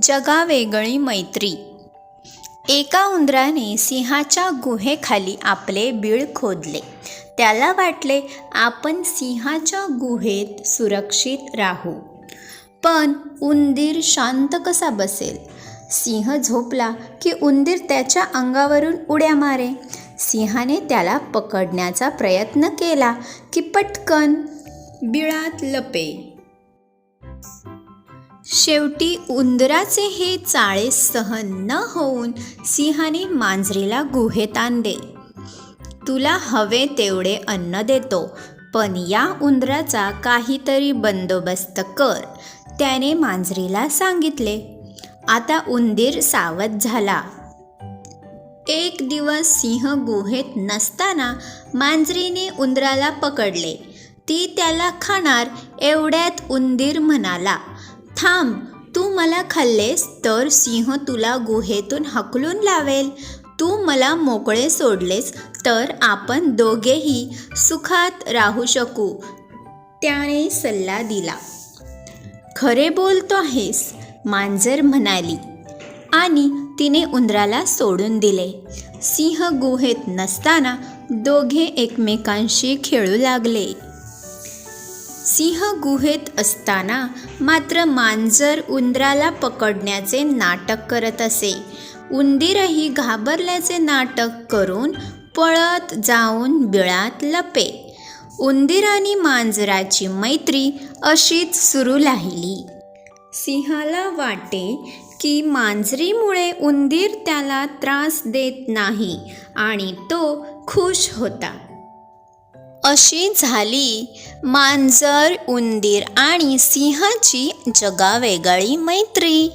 जगावेगळी मैत्री. एका उंदराने सिंहाच्या गुहेखाली आपले बीळ खोदले. त्याला वाटले आपण सिंहाच्या गुहेत सुरक्षित राहू. पण उंदीर शांत कसा बसेल? सिंह झोपला की उंदीर त्याच्या अंगावरून उड्या मारे. सिंहाने त्याला पकडण्याचा प्रयत्न केला की पटकन बिळात लपे. शेवटी उंदराचे हे चाळे सहन न होऊन सिंहाने मांजरीला गुहेत आणले. तुला हवे तेवढे अन्न देतो, पण या उंदराचा काहीतरी बंदोबस्त कर, त्याने मांजरीला सांगितले. आता उंदीर सावध झाला. एक दिवस सिंह गुहेत नसताना मांजरीने उंदराला पकडले. ती त्याला खाणार एवढ्यात उंदीर म्हणाला, थांब, तू मला खाल्लेस तर सिंह तुला गुहेतून हकलून लावेल. तू मला मोकळे सोडलेस तर आपण दोघेही सुखात राहू शकू. त्याने सल्ला दिला. खरे बोलतो आहेस, मांजर म्हणाली आणि तिने उंदराला सोडून दिले. सिंह गुहेत नसताना दोघे एकमेकांशी खेळू लागले. सिंह गुहेत असताना मात्र मांजर उंदराला पकडण्याचे नाटक करत असे. उंदीरही घाबरल्याचे नाटक करून पळत जाऊन बिळात लपे. उंदीर आणि मांजराची मैत्री अशीच सुरू राहिली. सिंहाला वाटे की मांजरीमुळे उंदीर त्याला त्रास देत नाही आणि तो खुश होता. अशी झाली मांजर, उंदीर आणि सिंहाची जगावेगळी मैत्री.